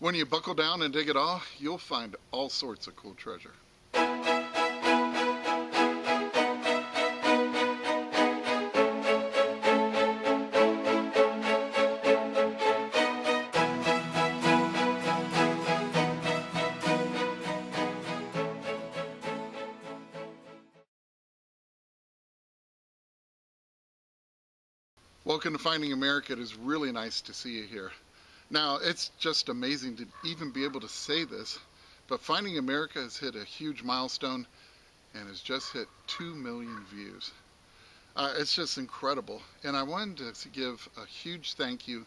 When you buckle down and dig it all, you'll find all sorts of cool treasure. Welcome to Finding America. It is really nice to see you here. Now, it's just amazing to even be able to say this, but Finding America has hit a huge milestone and has just hit 2 million views. It's just incredible. And I wanted to give a huge thank you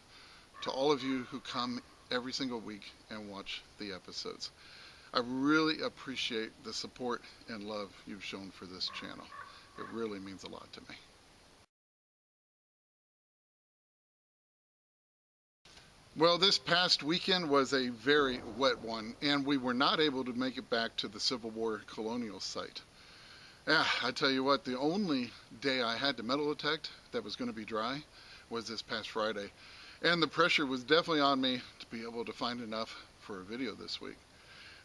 to all of you who come every single week and watch the episodes. I really appreciate the support and love you've shown for this channel. It really means a lot to me. Well, this past weekend was a very wet one, and we were not able to make it back to the Civil War colonial site. I tell you what, the only day I had to metal detect that was going to be dry was this past Friday. And the pressure was definitely on me to be able to find enough for a video this week.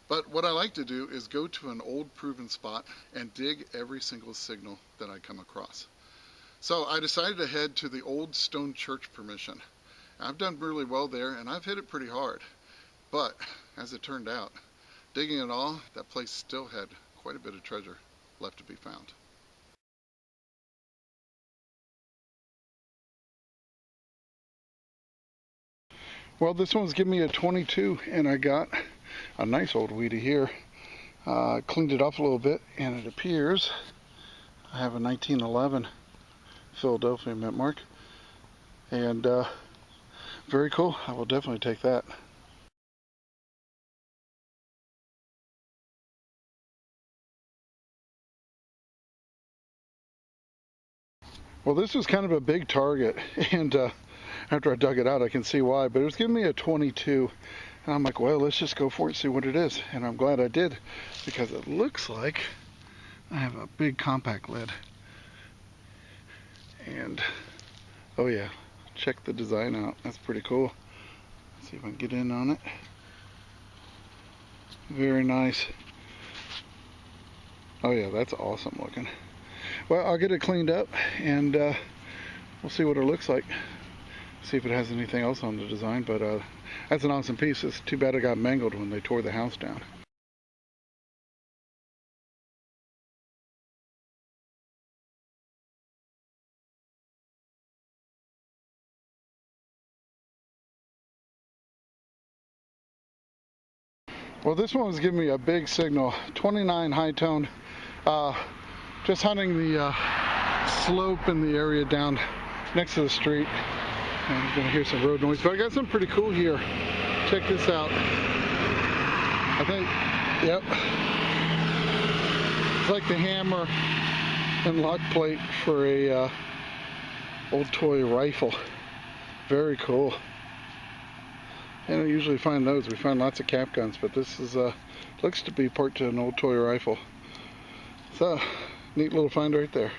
But what I like to do is go to an old proven spot and dig every single signal that I come across. So I decided to head to the old stone church permission. I've done really well there, and I've hit it pretty hard. But, as it turned out, digging it all, that place still had quite a bit of treasure left to be found. Well, this one's giving me a 22, and I got a nice old weedy here. Cleaned it up a little bit, and it appears I have a 1911 Philadelphia mint mark. And, very cool. I will definitely take that. Well, this was kind of a big target, and after I dug it out, I can see why, but it was giving me a 22, and I'm like, well, let's just go for it and see what it is. And I'm glad I did, because it looks like I have a big compact lid. And, oh yeah, check the design out. That's pretty cool. Let's see if I can get in on it. Very nice. Oh yeah, that's awesome looking. Well, I'll get it cleaned up, and we'll see what it looks like. See if it has anything else on the design, but that's an awesome piece. It's too bad it got mangled when they tore the house down. Well, this one was giving me a big signal, 29 high tone. Just hunting the slope in the area down next to the street. And you're gonna hear some road noise, but I got something pretty cool here. Check this out. I think, yep. It's like the hammer and lock plate for a old toy rifle. Very cool. I don't usually find those. We find lots of cap guns, but this is looks to be part to an old toy rifle. So, neat little find right there.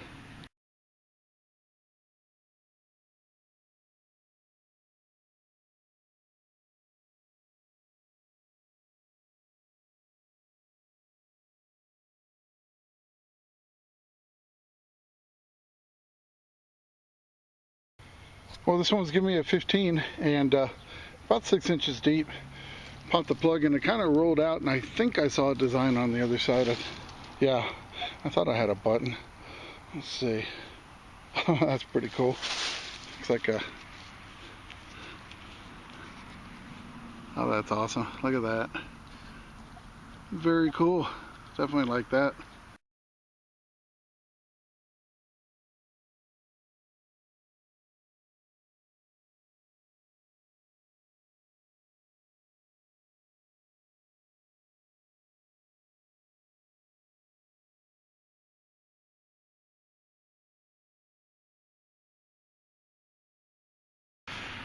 Well, this one's giving me a 15, and about 6 inches deep. Popped the plug and it kind of rolled out, and I think I saw a design on the other side. Yeah, I thought I had a button. Let's see. That's pretty cool. Looks like a... Oh, that's awesome. Look at that. Very cool. Definitely like that.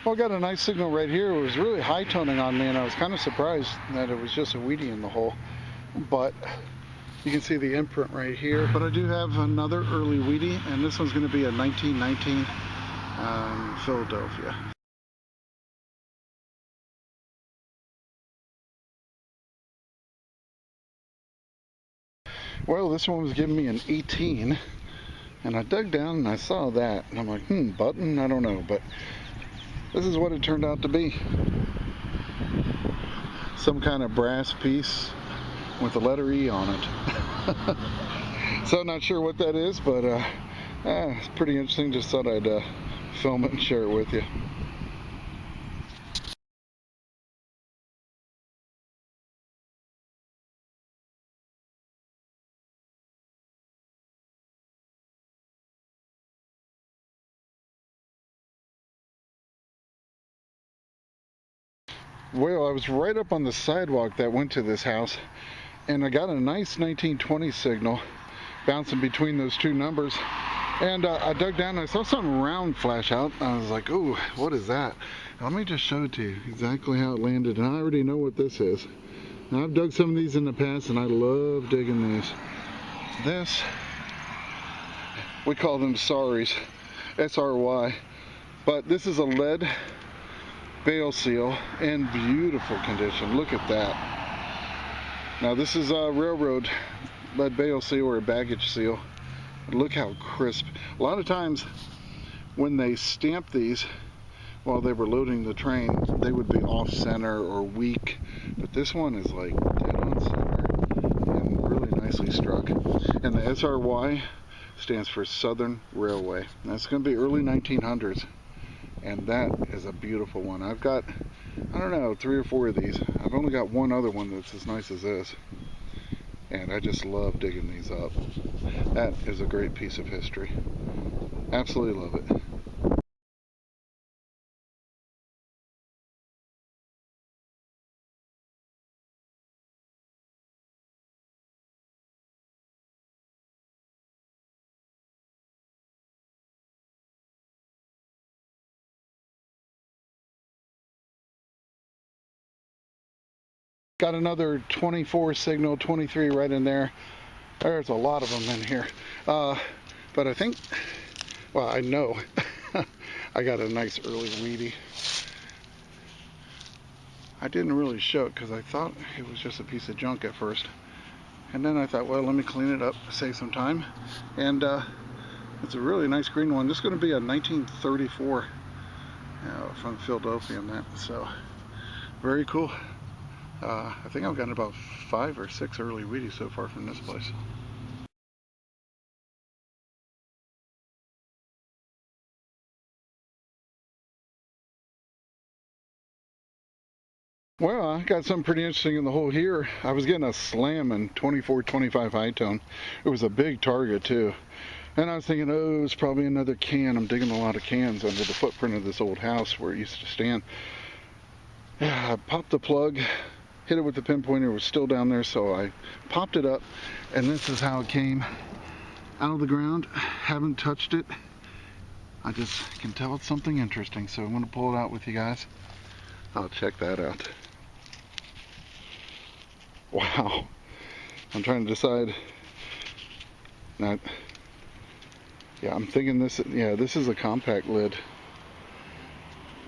Well, I got a nice signal right here. It was really high toning on me, and I was kind of surprised that it was just a weedy in the hole. But you can see the imprint right here. But I do have another early weedy, and this one's going to be a 1919 Philadelphia. Well, this one was giving me an 18, and I dug down and I saw that, and I'm like, button? I don't know, but this is what it turned out to be. Some kind of brass piece with the letter E on it. So not sure what that is, but it's pretty interesting. Just thought I'd film it and share it with you. Well, I was right up on the sidewalk that went to this house, and I got a nice 1920 signal bouncing between those two numbers. And I dug down and I saw something round flash out. I was like, ooh, what is that? Let me just show it to you exactly how it landed. And I already know what this is. Now, I've dug some of these in the past and I love digging these. This, we call them SARYs, S-R-Y. But this is a lead bale seal in beautiful condition. Look at that. Now this is a railroad lead bale seal or a baggage seal. Look how crisp. A lot of times when they stamp these while they were loading the train, they would be off center or weak, but this one is like dead on center and really nicely struck. And the SRY stands for Southern Railway. That's going to be early 1900s, and that is a beautiful one. I've got, I don't know, 3 or 4 of these. I've only got one other one that's as nice as this, and I just love digging these up. That is a great piece of history. Absolutely love it. Got another 24 signal, 23 right in there. There's a lot of them in here. But I think, well, I know I got a nice early weedy. I didn't really show it because I thought it was just a piece of junk at first. And then I thought, well, let me clean it up, save some time. And it's a really nice green one. This is going to be a 1934 from Philadelphia and that. So, very cool. I think I've gotten about 5 or 6 early wheaties so far from this place. Well, I got something pretty interesting in the hole here. I was getting a slamming 24-25 high tone. It was a big target too. And I was thinking, oh, it's probably another can. I'm digging a lot of cans under the footprint of this old house where it used to stand. I popped the plug, hit it with the pinpointer. It was still down there, so I popped it up, and this is how it came out of the ground. Haven't touched it. I just can tell it's something interesting, so I'm going to pull it out with you guys. I'll check that out. Wow. I'm trying to decide. Not. Yeah, I'm thinking this. Yeah, this is a compact lid.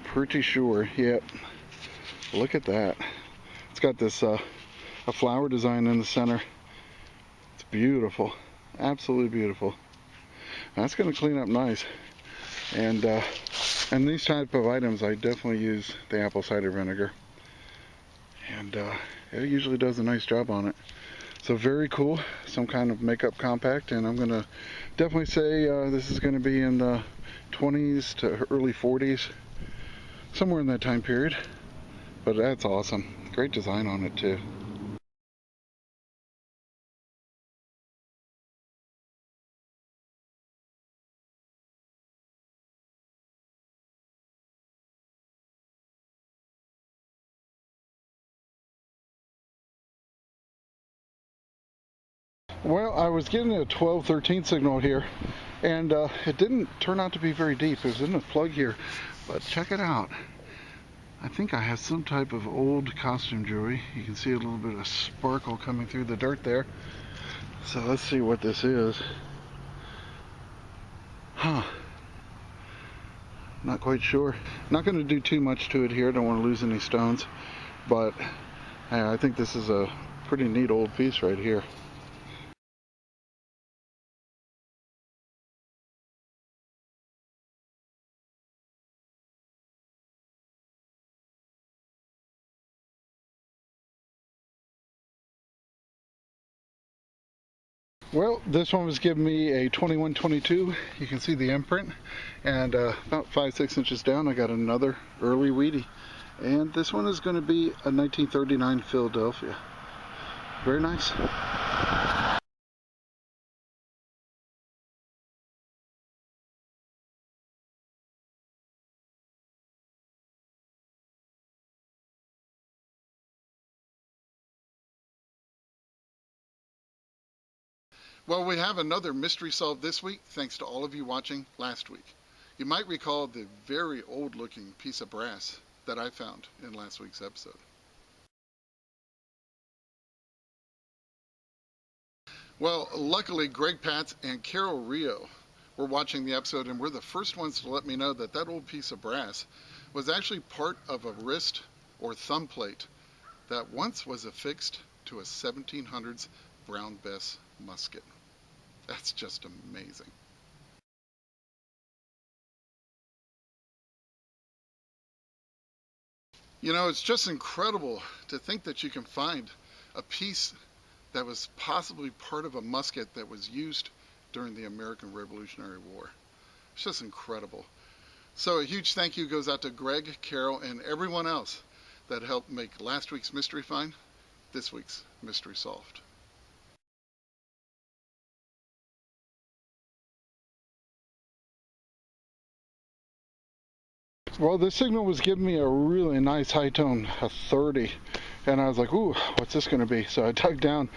Pretty sure. Yep. Look at that. It's got this a flower design in the center. It's beautiful. Absolutely beautiful. That's going to clean up nice. And these type of items, I definitely use the apple cider vinegar. And it usually does a nice job on it. So very cool. Some kind of makeup compact, and I'm going to definitely say this is going to be in the 20s to early 40s. Somewhere in that time period. But that's awesome. Great design on it too. Well, I was getting a 12-13 signal here, and it didn't turn out to be very deep. It was in the plug here, but check it out. I think I have some type of old costume jewelry. You can see a little bit of sparkle coming through the dirt there. So let's see what this is. Huh. Not quite sure. Not going to do too much to it here. Don't want to lose any stones. But I think this is a pretty neat old piece right here. Well, this one was giving me a 2122. You can see the imprint, and about 5-6 inches down I got another early weedy, and this one is going to be a 1939 Philadelphia. Very nice. Well, we have another mystery solved this week, thanks to all of you watching last week. You might recall the very old looking piece of brass that I found in last week's episode. Well, luckily Greg Patz and Carol Rio were watching the episode and were the first ones to let me know that that old piece of brass was actually part of a wrist or thumb plate that once was affixed to a 1700s Brown Bess musket. That's just amazing. You know, it's just incredible to think that you can find a piece that was possibly part of a musket that was used during the American Revolutionary War. It's just incredible. So a huge thank you goes out to Greg, Carol, and everyone else that helped make last week's mystery find this week's mystery solved. Well, this signal was giving me a really nice high tone, a 30, and I was like, ooh, what's this going to be? So I dug down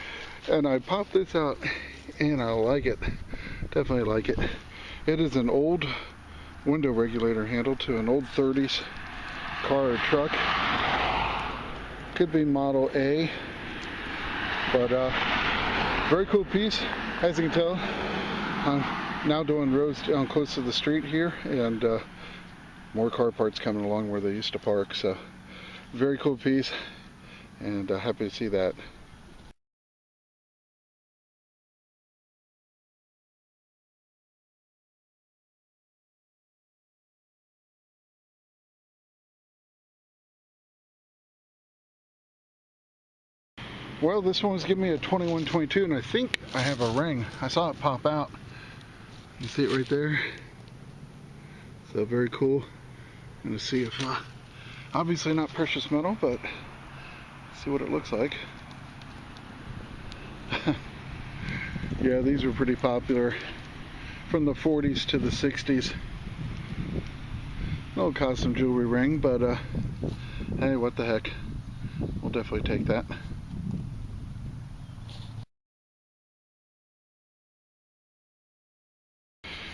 and I popped this out, and I like it. Definitely like it. It is an old window regulator handle to an old 30s car or truck. Could be Model A, but very cool piece. As you can tell, I'm now doing roads down close to the street here, and more car parts coming along where they used to park. So very cool piece, and happy to see that. Well, this one was giving me a 2122, and I think I have a ring. I saw it pop out. You see it right there? So very cool. I'm gonna see if, obviously not precious metal, but see what it looks like. Yeah, these were pretty popular from the 40s to the 60s. No custom jewelry ring, but hey, what the heck? We'll definitely take that.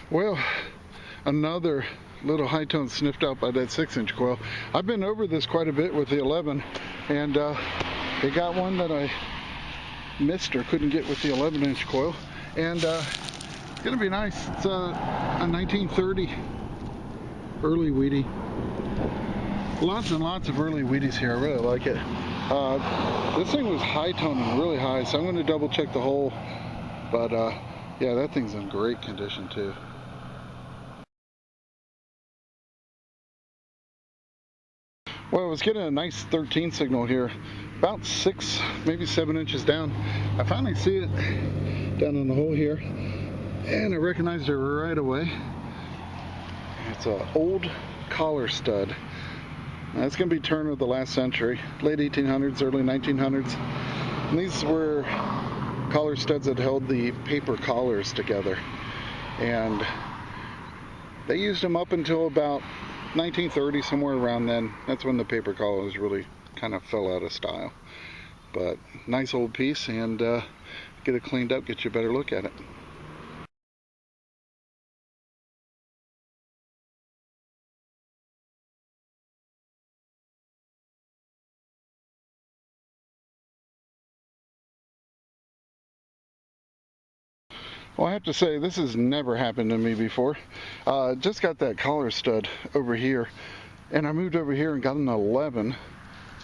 Well, another little high tone sniffed out by that 6-inch coil. I've been over this quite a bit with the 11, and they got one that I missed or couldn't get with the 11-inch coil, and it's gonna be nice. It's a 1930 early weedy. Lots and lots of early weedies here. I really like it. This thing was high toning, really high, so I'm going to double check the hole, but yeah, that thing's in great condition too. Well, I was getting a nice 13 signal here, about 6, maybe 7 inches down. I finally see it down in the hole here, and I recognized it right away. It's an old collar stud. Now, it's going to be turn of the last century, late 1800s, early 1900s. And these were collar studs that held the paper collars together. And they used them up until about 1930, somewhere around then. That's when the paper collars really kind of fell out of style. But nice old piece, and get it cleaned up, get you a better look at it. Well, I have to say, this has never happened to me before. Just got that collar stud over here, and I moved over here and got an 11,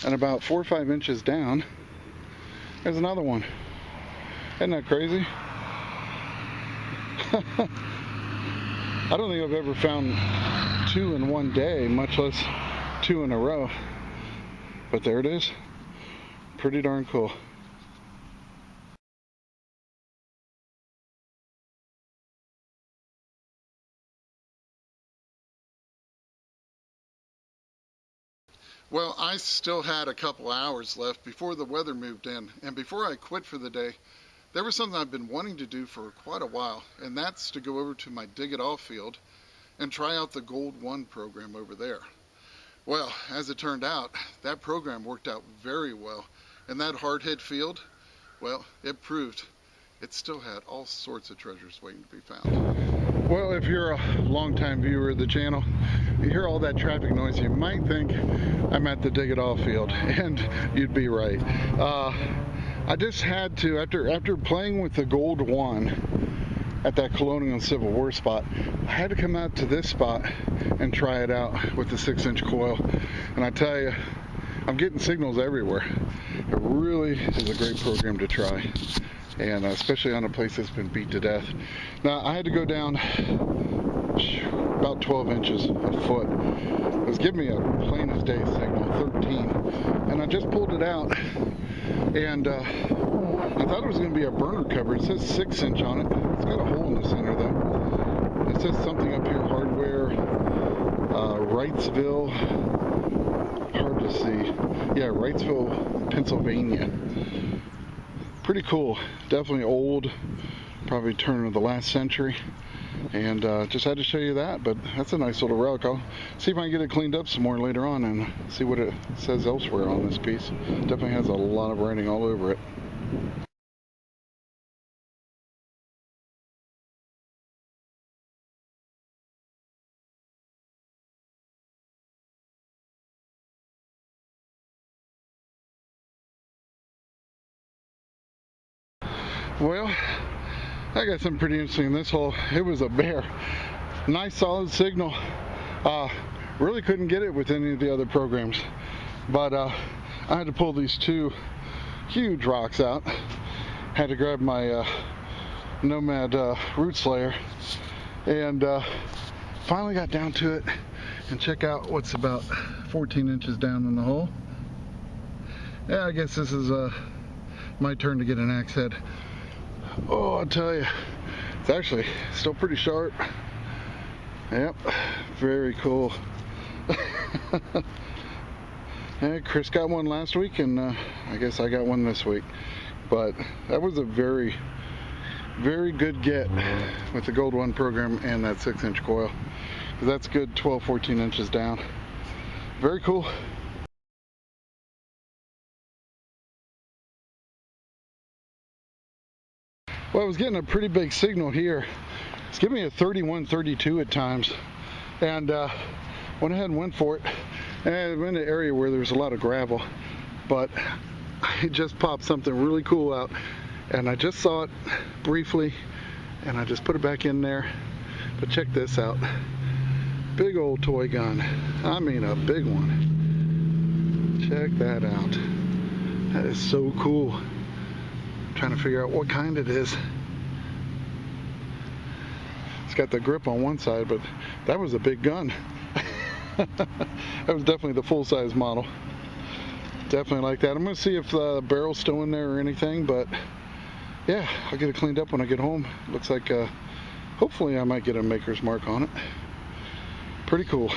and about 4 or 5 inches down, there's another one. Isn't that crazy? I don't think I've ever found 2 in one day, much less 2 in a row. But there it is. Pretty darn cool. Well, I still had a couple hours left before the weather moved in, and before I quit for the day, there was something I've been wanting to do for quite a while, and that's to go over to my Dig It All field and try out the Gold 1 program over there. Well, as it turned out, that program worked out very well, and that hard-hit field, well, it proved it still had all sorts of treasures waiting to be found. Well, if you're a longtime viewer of the channel, you hear all that traffic noise, you might think I'm at the Dig It All field, and you'd be right. I just had to, after playing with the Gold 1 at that Colonial and Civil War spot, I had to come out to this spot and try it out with the 6-inch coil. And I tell you, I'm getting signals everywhere. It really is a great program to try, and especially on a place that's been beat to death. Now, I had to go down about 12 inches a foot. It was giving me a plain as day signal, 13, and I just pulled it out, and I thought it was going to be a burner cover. It says 6-inch on it. It's got a hole in the center though. It says something up here, hardware, Wrightsville, hard to see. Yeah, Wrightsville, Pennsylvania. Pretty cool. Definitely old, probably turn of the last century. And just had to show you that, but that's a nice little relic. I'll see if I can get it cleaned up some more later on and see what it says elsewhere on this piece. Definitely has a lot of writing all over it. Well, I got something pretty interesting in this hole. It was a bear. Nice solid signal. Really couldn't get it with any of the other programs, but I had to pull these two huge rocks out. Had to grab my Nomad root slayer, and finally got down to it and check out what's about 14 inches down in the hole. Yeah, I guess this is my turn to get an axe head. Oh, I'll tell you, it's actually still pretty sharp. Yep, very cool. Yeah, Chris got one last week, and I guess I got one this week. But that was a very, very good get with the Gold 1 program and that 6-inch coil. That's good 12, 14 inches down. Very cool. Well, I was getting a pretty big signal here. It's giving me a 31, 32 at times, and went ahead and went for it. And I'm in an area where there's a lot of gravel, but I just popped something really cool out, and I just saw it briefly, and I just put it back in there. But check this out. Big old toy gun. I mean a big one. Check that out. That is so cool. Trying to figure out what kind it is. It's got the grip on one side, but that was a big gun. That was definitely the full-size model. Definitely like that. I'm going to see if the barrel's still in there or anything, but yeah, I'll get it cleaned up when I get home. Looks like hopefully I might get a maker's mark on it. Pretty cool.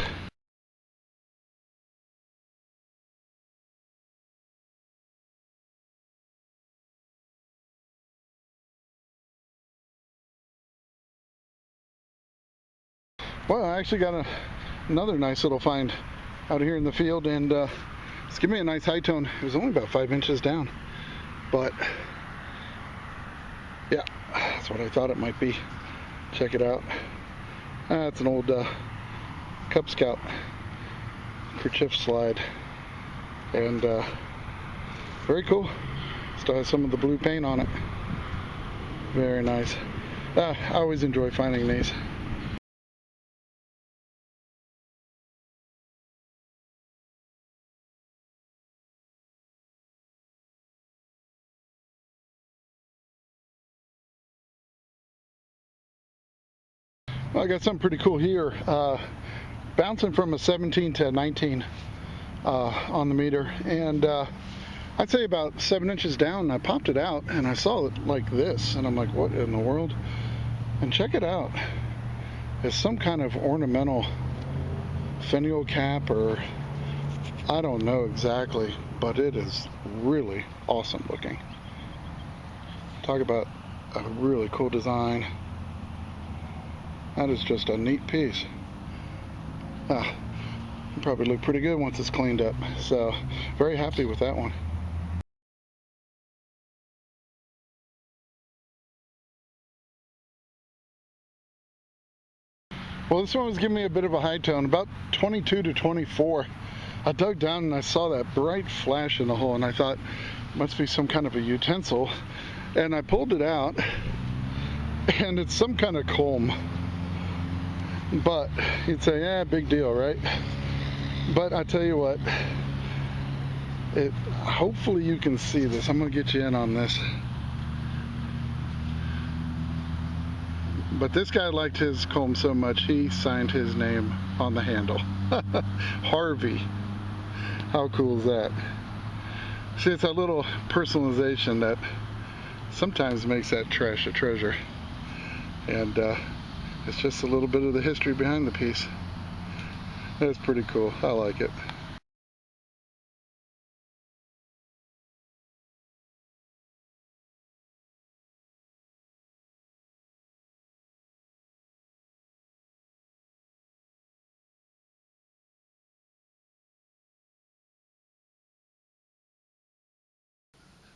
Well, I actually got another nice little find out here in the field, and it's giving me a nice high tone. It was only about 5 inches down, but yeah, that's what I thought it might be. Check it out. It's an old Cub Scout kerchief slide, and very cool. Still has some of the blue paint on it. Very nice. I always enjoy finding these. Well, I got something pretty cool here. Bouncing from a 17 to a 19 on the meter, and I'd say about 7 inches down. I popped it out and I saw it like this, and I'm like, what in the world? And check it out. It's some kind of ornamental finial cap or I don't know exactly, but it is really awesome looking. Talk about a really cool design. That is just a neat piece. It'll probably look pretty good once it's cleaned up. So, very happy with that one. Well, this one was giving me a bit of a high tone, about 22 to 24. I dug down and I saw that bright flash in the hole, and I thought, must be some kind of a utensil. And I pulled it out, and it's some kind of comb. But you'd say, yeah, big deal, right? But I tell you what, hopefully you can see this. I'm going to get you in on this. But this guy liked his comb so much, he signed his name on the handle. Harvey. How cool is that? See, it's that little personalization that sometimes makes that trash a treasure. And it's just a little bit of the history behind the piece. That's pretty cool. I like it.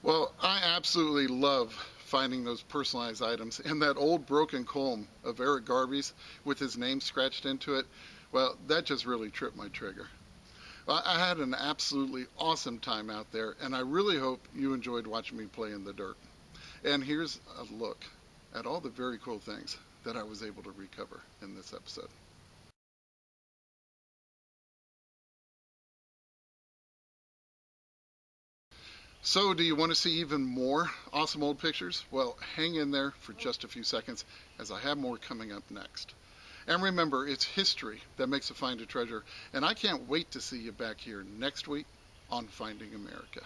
Well, I absolutely love finding those personalized items. And that old broken comb of Eric Garvey's with his name scratched into it, well, that just really tripped my trigger. I had an absolutely awesome time out there, and I really hope you enjoyed watching me play in the dirt. And here's a look at all the very cool things that I was able to recover in this episode. So, do you want to see even more awesome old pictures? Well, hang in there for just a few seconds as I have more coming up next. And remember, it's history that makes a find a treasure, and I can't wait to see you back here next week on Finding America.